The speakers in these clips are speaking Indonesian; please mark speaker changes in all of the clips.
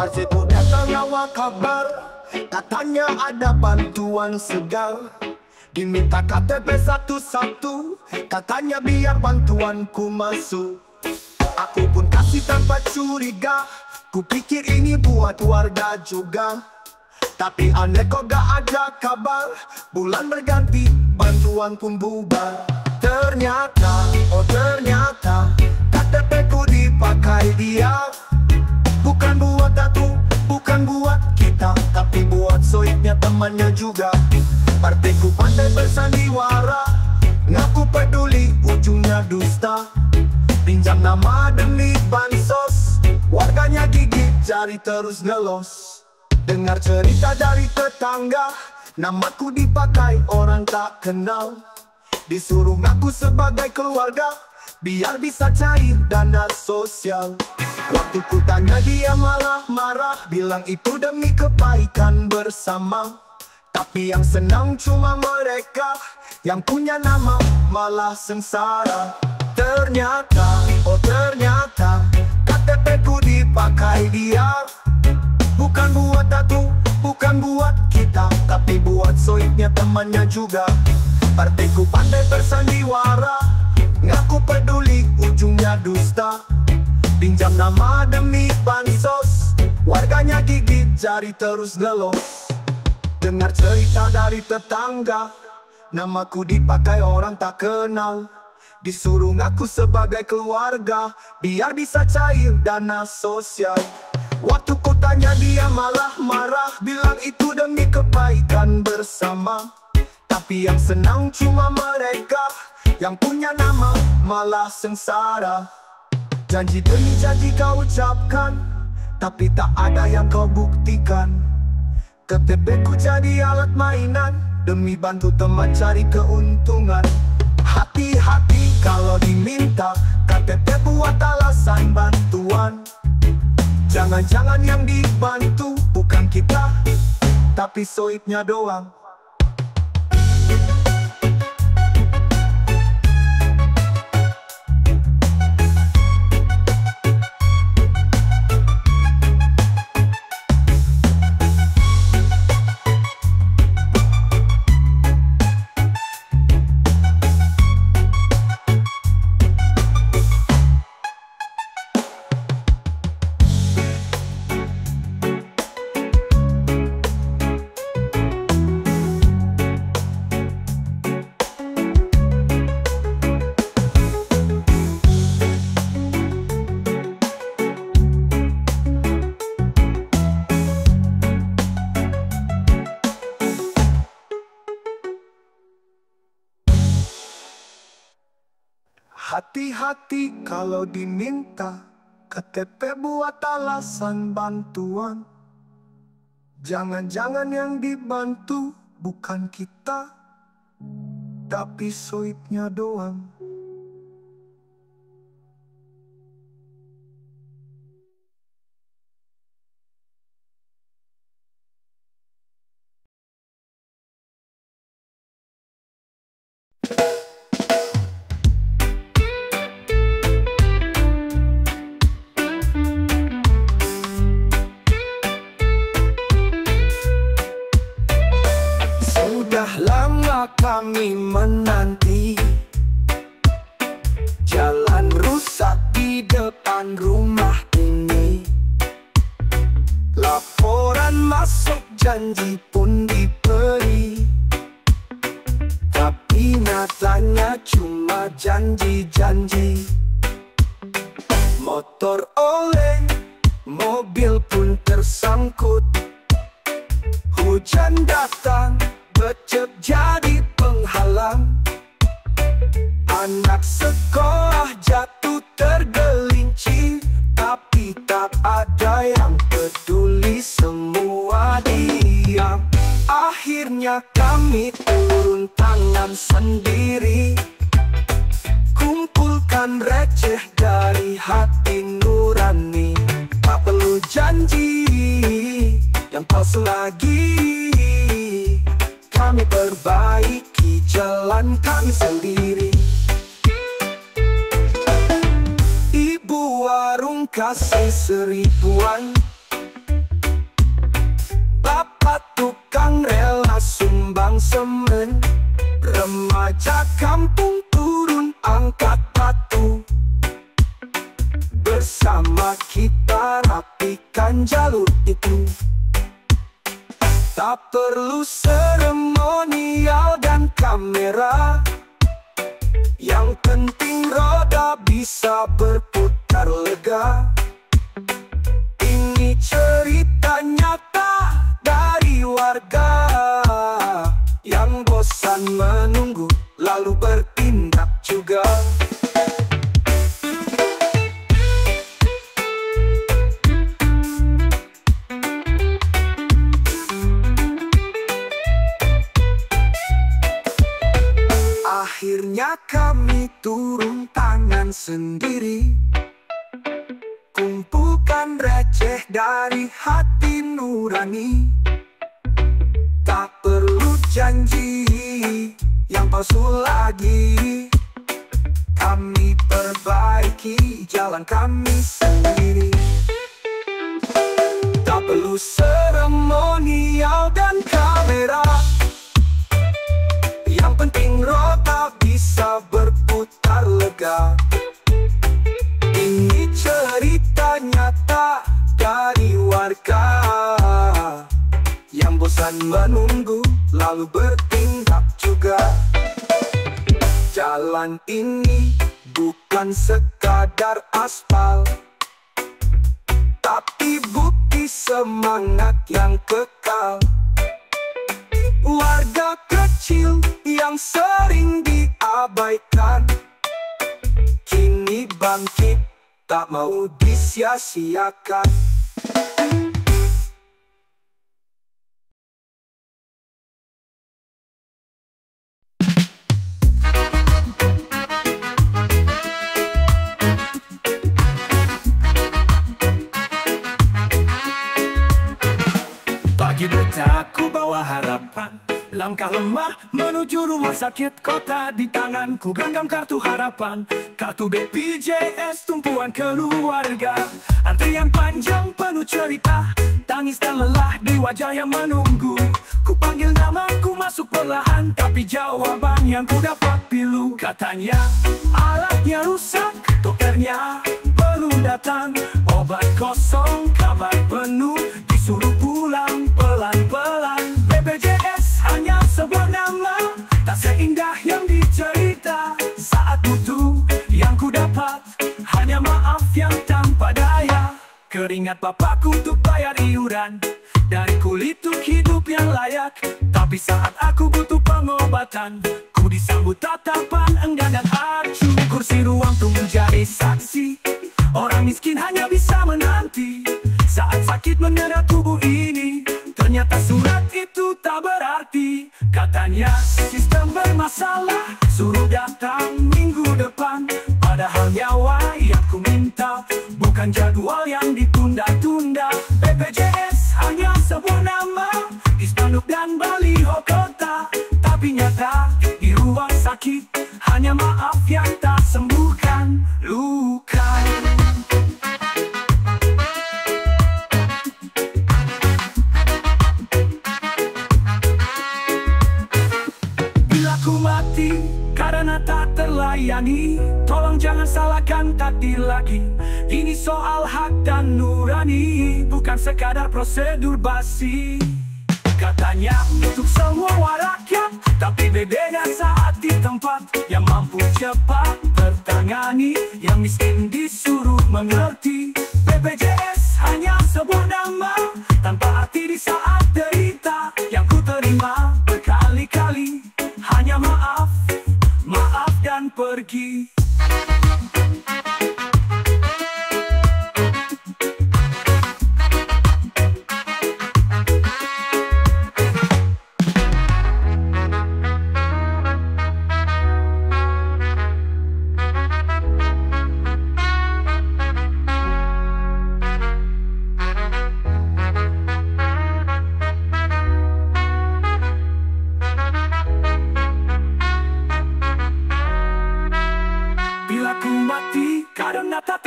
Speaker 1: Arsitu datang awak kabar, katanya ada bantuan segar. Diminta KTP satu-satu, katanya biar bantuanku masuk. Aku pun kasih tanpa curiga, kupikir ini buat warga juga. Tapi aneh kok gak ada kabar, bulan berganti, bantuan pun bubar. Ternyata, oh ternyata, KTP ku dipakai dia. Bukan buat aku, bukan buat kita, tapi buat soibnya temannya juga. Partiku pandai bersandiwara, ngaku peduli, ujungnya dusta. Pinjam nama demi bansos, warganya gigit jari terus ngelos. Dengar cerita dari tetangga, namaku dipakai orang tak kenal. Disuruh ngaku sebagai keluarga, biar bisa cair dana sosial. Waktu ku tanya dia malah marah, bilang itu demi kebaikan bersama. Tapi yang senang cuma mereka, yang punya nama malah sengsara. Ternyata, oh ternyata, KTP ku dipakai dia. Bukan buat aku, bukan buat kita, tapi buat soibnya temannya juga. Partiku pandai bersandiwara, ngaku peduli, ujungnya dusta. Pinjam nama demi bansos, warganya gigit jari terus ngelos. Dengar cerita dari tetangga, namaku dipakai orang tak kenal. Disuruh ngaku sebagai keluarga, biar bisa cair dana sosial. Waktu ku tanya dia malah marah, bilang itu demi kebaikan bersama. Tapi yang senang cuma mereka, yang punya nama malah sengsara. Janji demi janji kau ucapkan, tapi tak ada yang kau buktikan. KTP ku jadi alat mainan, demi bantu teman cari keuntungan. Hati-hati kalau diminta KTP buat alasan bantuan. Jangan-jangan yang dibantu bukan kita, tapi soibnya doang. Hati-hati kalau diminta KTP buat alasan bantuan. Jangan-jangan yang dibantu bukan kita, tapi soibnya doang. Lama kami menanti, jalan rusak di depan rumah ini. Laporan masuk, janji pun diberi, tapi nyatanya cuma janji-janji. Motor oleng, mobil pun tersangkut. Hujan datang, becek jadi penghalang. Anak sekolah jatuh tergelincir, tapi tak ada yang peduli, semua diam. Akhirnya kami turun tangan sendiri, kumpulkan receh dari hati nurani. Tak perlu janji yang palsu lagi, kami perbaiki jalan kami sendiri. Ibu warung kasih 1000-an, semen. Remaja kampung turun angkat batu. Bersama kita rapikan jalur itu. Tak perlu seremonial dan kamera. Yang penting roda bisa berputar lega. Ini cerita nyata dari warga yang bosan menunggu lalu bertindak juga. Akhirnya kami turun tangan sendiri. Kumpulkan receh dari hati nurani. Tak perlu janji yang palsu lagi. Kami perbaiki jalan kami sendiri. Tak perlu seremonial dan kamera. Yang penting roda bisa berputar lega. Ini cerita nyata dari warga yang bosan menunggu lalu bertindak juga. Jalan ini bukan sekadar aspal, tapi bukti semangat yang kekal. Warga kecil yang sering diabaikan kini bangkit, tak mau disia-siakan. Pagi bertaku bawa harapan, langkah lemah menuju rumah sakit kota. Di tanganku genggam kartu harapan, kartu BPJS tumpuan keluarga. Antrian panjang penuh cerita, tangis dan lelah di wajah yang menunggu. Ku panggil namaku masuk perlahan, tapi jawaban yang ku dapat pilu. Katanya alatnya rusak, dokternya belum datang. Obat kosong, kabar penuh, disuruh pulang pelan-pelan. BPJS hanya sebuah nama, tak seindah yang dicerita. Saat butuh yang ku dapat hanya maaf yang tanpa daya. Keringat bapakku untuk bayar iuran, dari kulit untuk hidup yang layak. Tapi saat aku butuh pengobatan, ku disambut tatapan enggan dan acuh. Kursi ruang tuh menjadi saksi, orang miskin hanya bisa menanti. Saat sakit menyerah tubuh ini, ternyata surat itu tak berarti. Katanya sistem bermasalah, suruh datang minggu depan. Padahal nyawa yang ku minta bukan jadwal yang ditunda-tunda. BPJS hanya sebuah nama di spanduk dan baliho kota, tapi nyata di ruang sakit hanya maaf yang tak sembuhkan luka. Bila ku mati karena tak terlayani, tolong jangan salahkan takdir lagi. Ini soal hak dan nurani, bukan sekadar prosedur basi. Katanya untuk semua rakyat, tapi bedanya saat di tempat. Yang mampu cepat tertangani, yang miskin disuruh mengerti. BPJS hanya sebuah nama, tanpa arti di saat derita. Yang ku terima berkali-kali hanya maaf, maaf dan pergi.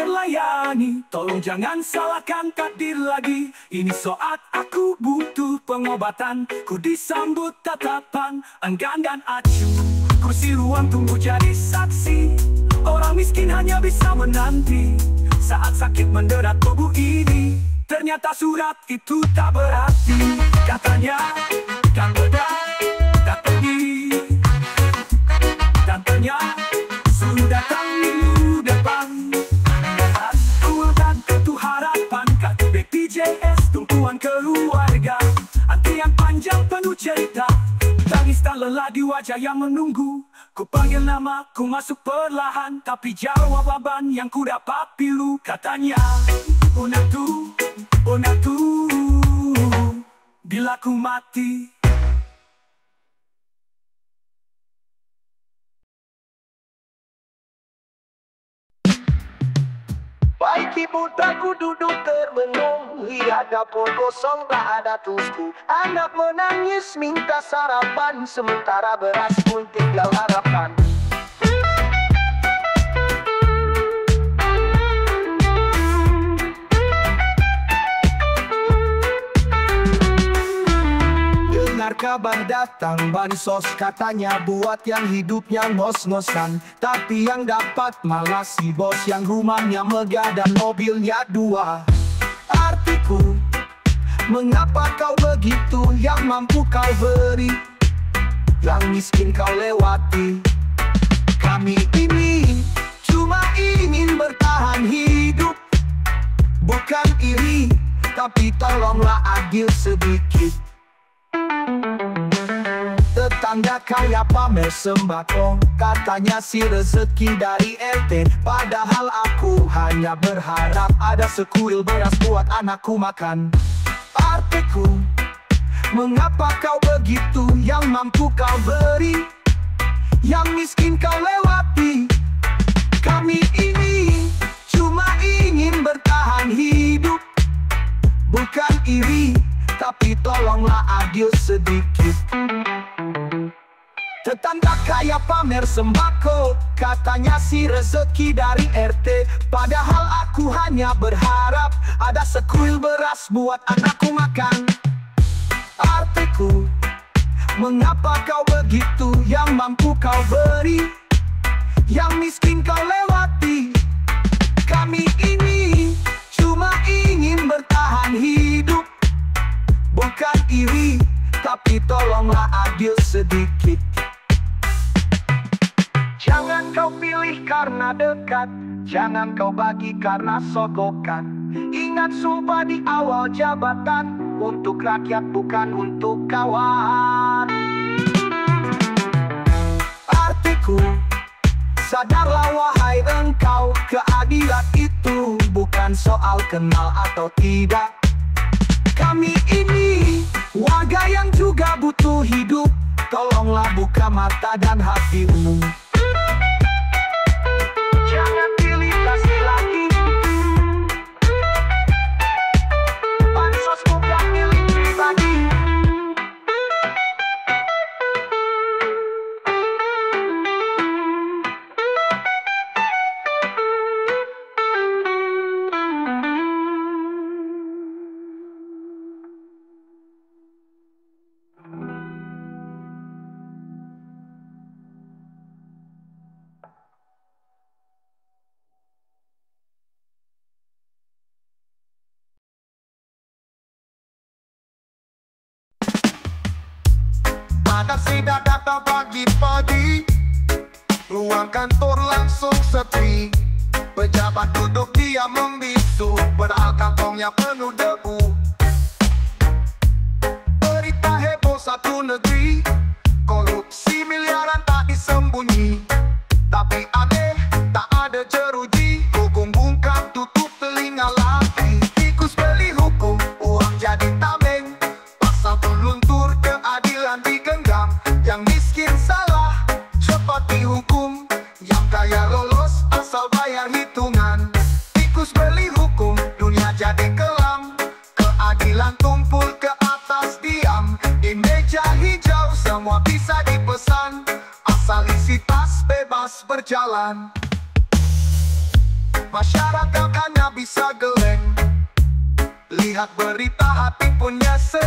Speaker 2: terlayani. Tolong jangan salahkan takdir lagi. Ini saat aku butuh pengobatan. Ku disambut tatapan enggan dan acuh. Kursi ruang tunggu jadi saksi. Orang miskin hanya bisa menanti saat sakit menderat tubuh ini. Ternyata surat itu tak berarti. Katanya kan bedah, tak pergi. Dan ternyata sudah datang minggu depan. Tua dan tentu harapan kartu BPJS tumpuan keluarga. Antrian panjang penuh cerita. Tangis tak lelah di wajah yang menunggu. Ku panggil nama, ku masuk perlahan. Tapi jawaban yang ku dapat pilu. Katanya Unatu, Unatu, bila ku mati.
Speaker 1: Baik ibu aku duduk termenung. Lihat dapur kosong tak ada tusuk. Anak menangis minta sarapan. Sementara beras pun tinggal harapan. Dengar kabar datang bansos, katanya buat yang hidupnya ngos-ngosan. Tapi yang dapat malah si bos yang rumahnya megah dan mobilnya 2. Artiku, mengapa kau begitu? Yang mampu kau beri, yang miskin kau lewati. Kami ini cuma ingin bertahan hidup, bukan iri, tapi tolonglah adil sedikit. Tetangga kaya pamer sembako, katanya si rezeki dari RT. Padahal aku hanya berharap ada sekuil beras buat anakku makan. Artiku, mengapa kau begitu? Yang mampu kau beri, yang miskin kau lewati. Kami ini cuma ingin bertahan hidup, bukan iri, tapi tolonglah adil sedikit. Tetangga kaya pamer sembako, katanya si rezeki dari RT. Padahal aku hanya berharap ada sekuil beras buat anakku makan. Artiku, mengapa kau begitu? Yang mampu kau beri, yang miskin kau lewati. Kami ini cuma ingin bertahan hidup, bukan iri, tapi tolonglah adil sedikit. Jangan kau pilih karena dekat, jangan kau bagi karena sogokan. Ingat sumpah di awal jabatan, untuk rakyat bukan untuk kawan. Artiku, sadarlah wahai engkau, keadilan itu bukan soal kenal atau tidak. Kami ini warga yang juga butuh hidup, tolonglah buka mata dan hatimu. Jangan pilih kasih lagi, bansos bukan milik pribadi. Ada sidang datang pagi-pagi, ruang kantor langsung sepi. Pejabat duduk diam membisu, padahal kantongnya penuh debu. Berita heboh satu negeri, korupsi miliaran tak disembunyi. Tapi aneh, tak ada jeruji, hukum bungkam tutup telinga lagi. Tikus beli hukum, uang jadi tameng, pasal peluntur keadilan digenggam. Yang miskin salah, cepat dihukum, yang kaya lolos asal bayar hitungan. Tikus beli hukum, dunia jadi kelam, keadilan tumpul ke atas diam. Di meja hijau semua bisa dipesan, asal isi tas bebas berjalan. Masyarakat hanya bisa geleng. Lihat berita hati pun nyesek.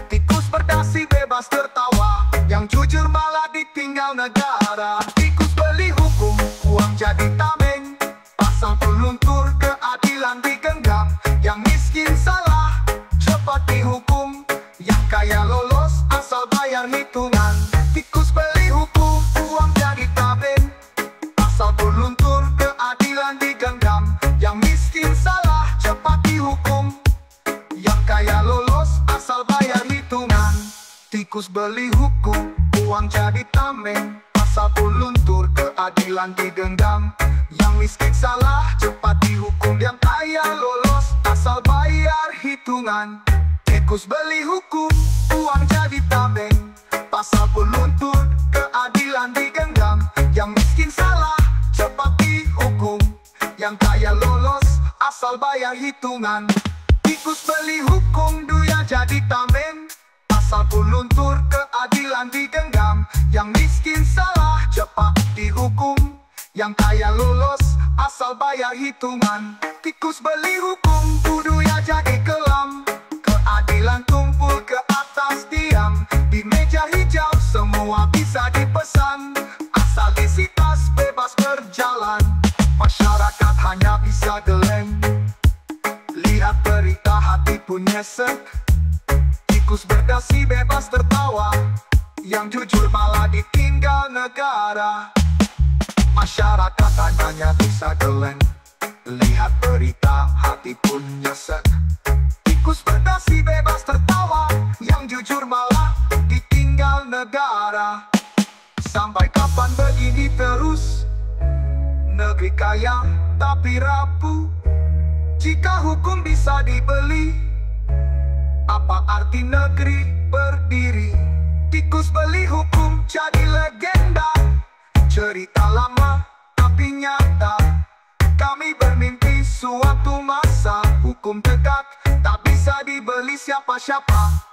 Speaker 1: Tikus berdasi bebas tertawa, yang jujur malah ditinggal negara. Tikus beli hukum, uang jadi tameng. Pasal peluntur, keadilan digenggam. Yang miskin salah, cepat dihukum. Yang kaya lolos, asal bayar hitungan. Tikus beli hukum, uang jadi tameng. Pasal peluntur, keadilan digenggam. Yang miskin salah, cepat dihukum. Yang kaya lolos, asal bayar hitungan. Tikus beli hukum, uang jadi tameng. Pasal peluntur, keadilan digenggam. Yang miskin salah, cepat dihukum. Yang kaya lolos, asal bayar hitungan. Tikus beli hukum, uang jadi tameng. Pasal peluntur, keadilan digenggam. Yang miskin salah, cepat dihukum. Yang kaya lolos, asal bayar hitungan. Tikus beli hukum, duya jadi tameng. Pasal peluntur, keadilan digenggam. Yang miskin salah, cepat dihukum. Yang kaya lolos, asal bayar hitungan. Tikus beli hukum, duya jadi kelam. Keadilan tumpul ke atas tiang. Di meja hijau semua bisa dipesan. Asal isi tas bebas berjalan. Masyarakat hanya bisa geleng. Lihat berita hati pun nyesek. Tikus berdasi bebas tertawa, yang jujur malah ditinggal negara. Masyarakat hanya bisa geleng. Lihat berita hati pun nyesek. Tikus berdasi bebas tertawa, yang jujur malah ditinggal negara. Sampai kapan begini terus? Negeri kaya tapi rapuh. Jika hukum bisa dibeli, apa arti negeri berdiri? Tikus beli hukum jadi legenda. Cerita lama tapi nyata. Kami bermimpi suatu masa hukum tegak, tak bisa dibeli siapa-siapa.